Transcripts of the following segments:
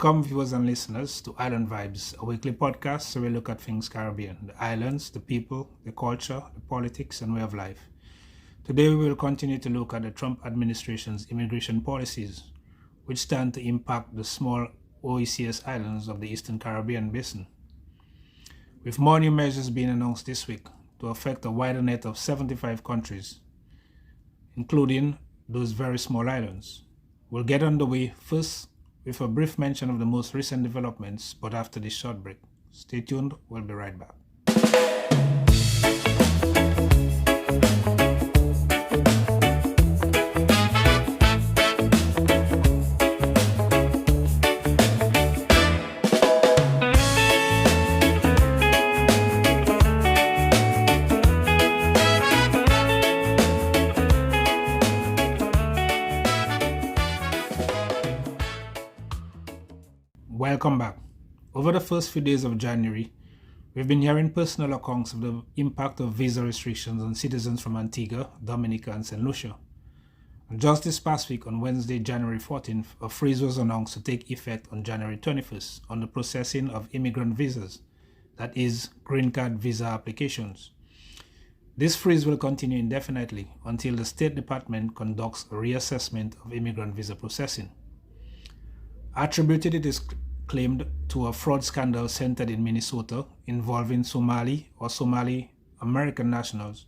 Welcome, viewers and listeners, to Island Vibes, a weekly podcast where we look at things Caribbean, the islands, the people, the culture, the politics, and way of life. Today, we will continue to look at the Trump administration's immigration policies, which stand to impact the small OECS islands of the Eastern Caribbean basin. With more new measures being announced this week to affect a wider net of 75 countries, including those very small islands. We'll get underway first with a brief mention of the most recent developments, but after this short break. Stay tuned, we'll be right back. Welcome back. Over the first few days of January, we've been hearing personal accounts of the impact of visa restrictions on citizens from Antigua, Dominica, and St. Lucia. And just this past week, on Wednesday, January 14th, a freeze was announced to take effect on January 21st on the processing of immigrant visas, that is, green card visa applications. This freeze will continue indefinitely until the State Department conducts a reassessment of immigrant visa processing. Attributed, it is claimed to a fraud scandal centered in Minnesota involving Somali or Somali American nationals,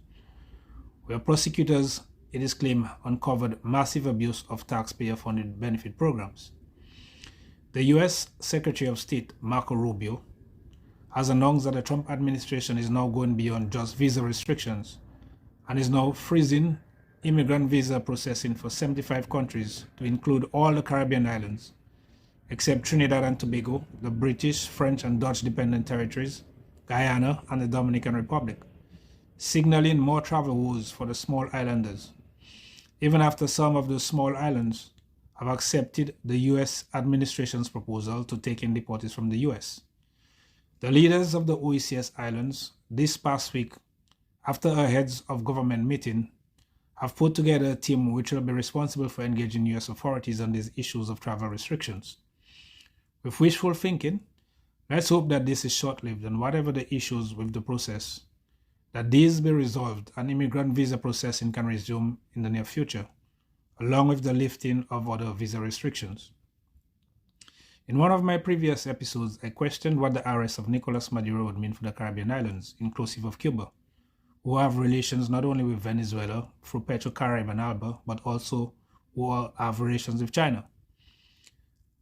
where prosecutors, it is claimed, uncovered massive abuse of taxpayer-funded benefit programs. The U.S. Secretary of State, Marco Rubio, has announced that the Trump administration is now going beyond just visa restrictions and is now freezing immigrant visa processing for 75 countries to include all the Caribbean islands, except Trinidad and Tobago, the British, French, and Dutch dependent territories, Guyana, and the Dominican Republic, signaling more travel woes for the small islanders, even after some of those small islands have accepted the U.S. administration's proposal to take in deportees from the U.S. The leaders of the OECS islands this past week, after a heads of government meeting, have put together a team which will be responsible for engaging U.S. authorities on these issues of travel restrictions. With wishful thinking, let's hope that this is short-lived and whatever the issues with the process, that these be resolved and immigrant visa processing can resume in the near future, along with the lifting of other visa restrictions. In one of my previous episodes, I questioned what the arrest of Nicolas Maduro would mean for the Caribbean islands, inclusive of Cuba, who have relations not only with Venezuela through Petrocaribe and Alba, but also who have relations with China.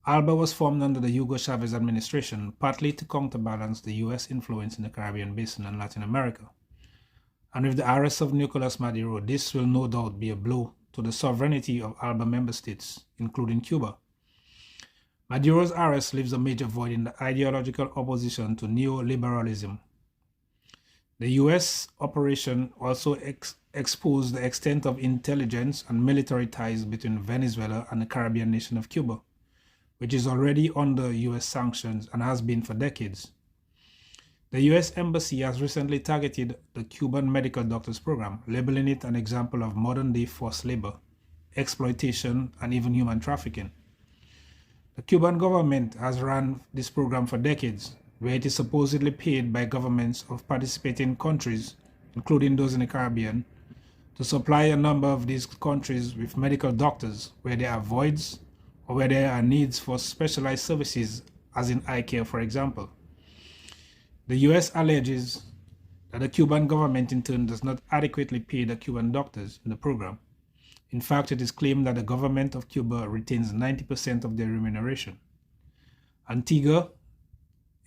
Alba was formed under the Hugo Chavez administration, partly to counterbalance the U.S. influence in the Caribbean basin and Latin America. And with the arrest of Nicolas Maduro, this will no doubt be a blow to the sovereignty of Alba member states, including Cuba. Maduro's arrest leaves a major void in the ideological opposition to neoliberalism. The U.S. operation also exposed the extent of intelligence and military ties between Venezuela and the Caribbean nation of Cuba, which is already under U.S. sanctions and has been for decades. The U.S. Embassy has recently targeted the Cuban medical doctors program, labeling it an example of modern-day forced labor, exploitation, and even human trafficking. The Cuban government has run this program for decades, where it is supposedly paid by governments of participating countries, including those in the Caribbean, to supply a number of these countries with medical doctors where there are voids or where there are needs for specialized services, as in eye care, for example. The U.S. alleges that the Cuban government in turn does not adequately pay the Cuban doctors in the program. In fact, it is claimed that the government of Cuba retains 90% of their remuneration. Antigua,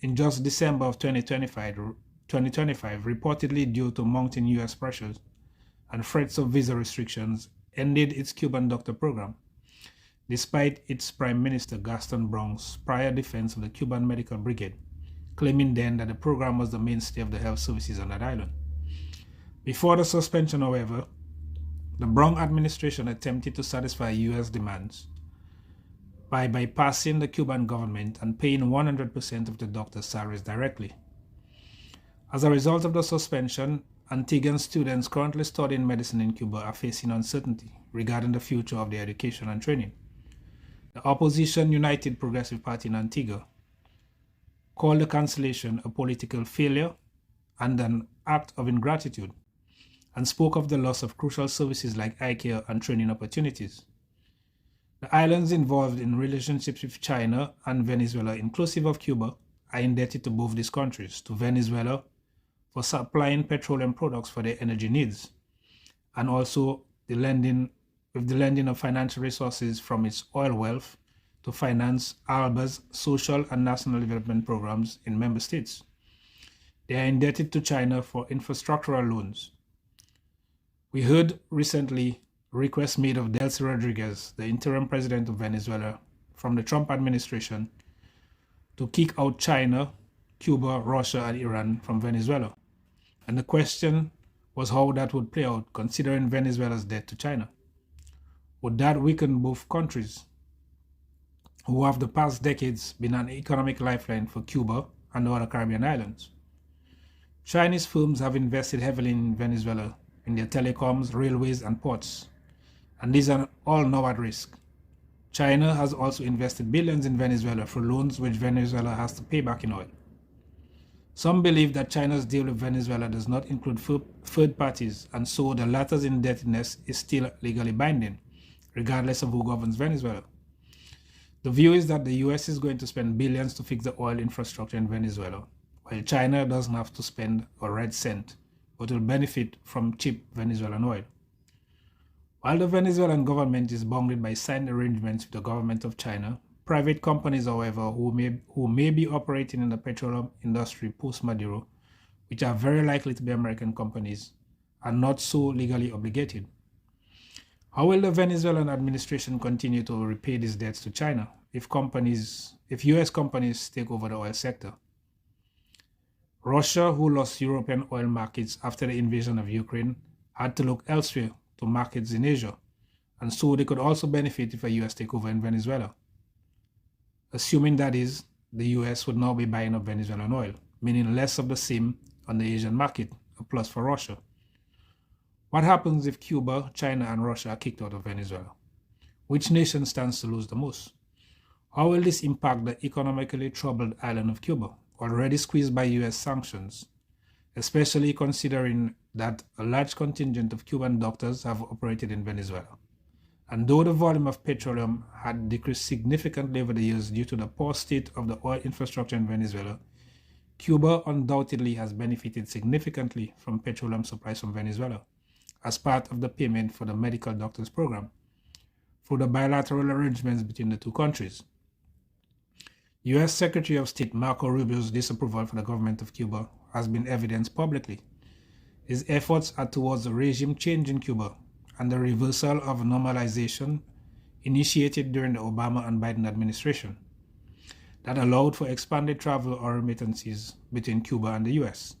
in just December of 2025, reportedly due to mounting U.S. pressures and threats of visa restrictions, ended its Cuban doctor program, despite its Prime Minister Gaston Brown's prior defense of the Cuban Medical Brigade, claiming then that the program was the mainstay of the health services on that island. Before the suspension, however, the Brown administration attempted to satisfy U.S. demands by bypassing the Cuban government and paying 100% of the doctors' salaries directly. As a result of the suspension, Antiguan students currently studying medicine in Cuba are facing uncertainty regarding the future of their education and training. The opposition United Progressive Party in Antigua called the cancellation a political failure and an act of ingratitude, and spoke of the loss of crucial services like eye care and training opportunities. The islands involved in relationships with China and Venezuela, inclusive of Cuba, are indebted to both these countries, to Venezuela for supplying petroleum products for their energy needs, and also the lending of financial resources from its oil wealth to finance ALBA's social and national development programs in member states. They are indebted to China for infrastructural loans. We heard recently requests made of Delcy Rodriguez, the interim president of Venezuela, from the Trump administration to kick out China, Cuba, Russia, and Iran from Venezuela. And the question was how that would play out considering Venezuela's debt to China. Would that weaken both countries, who have the past decades been an economic lifeline for Cuba and the other Caribbean islands? Chinese firms have invested heavily in Venezuela in their telecoms, railways, and ports, and these are all now at risk. China has also invested billions in Venezuela for loans which Venezuela has to pay back in oil. Some believe that China's deal with Venezuela does not include third parties, and so the latter's indebtedness is still legally binding, regardless of who governs Venezuela. The view is that the US is going to spend billions to fix the oil infrastructure in Venezuela, while China doesn't have to spend a red cent, but will benefit from cheap Venezuelan oil. While the Venezuelan government is bounded by signed arrangements with the government of China, private companies, however, who may be operating in the petroleum industry post-Maduro, which are very likely to be American companies, are not so legally obligated. How will the Venezuelan administration continue to repay these debts to China if US companies take over the oil sector? Russia, who lost European oil markets after the invasion of Ukraine, had to look elsewhere to markets in Asia, and so they could also benefit if a US takeover in Venezuela. Assuming that is, the US would now be buying up Venezuelan oil, meaning less of the same on the Asian market, a plus for Russia. What happens if Cuba, China, and Russia are kicked out of Venezuela? Which nation stands to lose the most? How will this impact the economically troubled island of Cuba, already squeezed by US sanctions, especially considering that a large contingent of Cuban doctors have operated in Venezuela? And though the volume of petroleum had decreased significantly over the years due to the poor state of the oil infrastructure in Venezuela, Cuba undoubtedly has benefited significantly from petroleum supplies from Venezuela as part of the payment for the medical doctors program through the bilateral arrangements between the two countries. US Secretary of State Marco Rubio's disapproval for the government of Cuba has been evidenced publicly. His efforts are towards a regime change in Cuba and the reversal of normalization initiated during the Obama and Biden administration that allowed for expanded travel or remittances between Cuba and the US.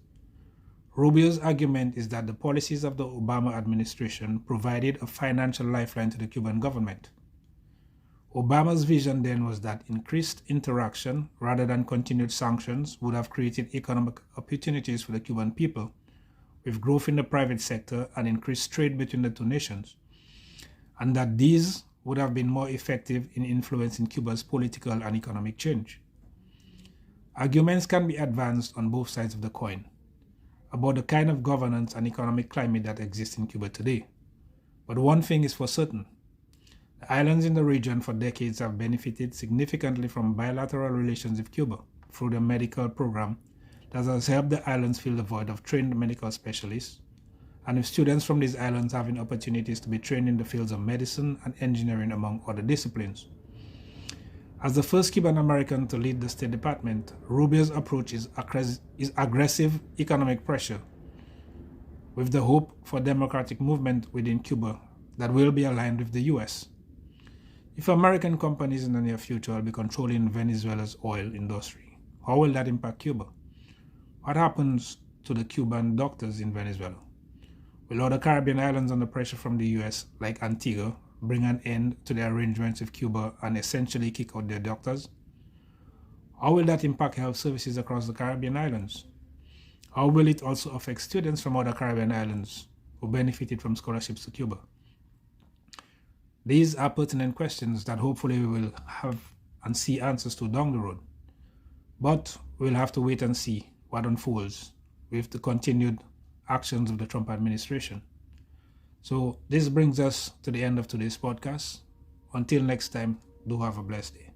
Rubio's argument is that the policies of the Obama administration provided a financial lifeline to the Cuban government. Obama's vision then was that increased interaction rather than continued sanctions would have created economic opportunities for the Cuban people, with growth in the private sector and increased trade between the two nations, and that these would have been more effective in influencing Cuba's political and economic change. Arguments can be advanced on both sides of the coin about the kind of governance and economic climate that exists in Cuba today. But one thing is for certain: the islands in the region for decades have benefited significantly from bilateral relations with Cuba through the medical program that has helped the islands fill the void of trained medical specialists, and with students from these islands having opportunities to be trained in the fields of medicine and engineering, among other disciplines. As the first Cuban American to lead the State Department, Rubio's approach is aggressive economic pressure, with the hope for democratic movement within Cuba that will be aligned with the US. If American companies in the near future will be controlling Venezuela's oil industry, how will that impact Cuba? What happens to the Cuban doctors in Venezuela? Will other Caribbean islands under pressure from the US, like Antigua, bring an end to their arrangements with Cuba and essentially kick out their doctors? How will that impact health services across the Caribbean islands? How will it also affect students from other Caribbean islands who benefited from scholarships to Cuba? These are pertinent questions that hopefully we will have and see answers to down the road. But we'll have to wait and see what unfolds with the continued actions of the Trump administration. So this brings us to the end of today's podcast. Until next time, do have a blessed day.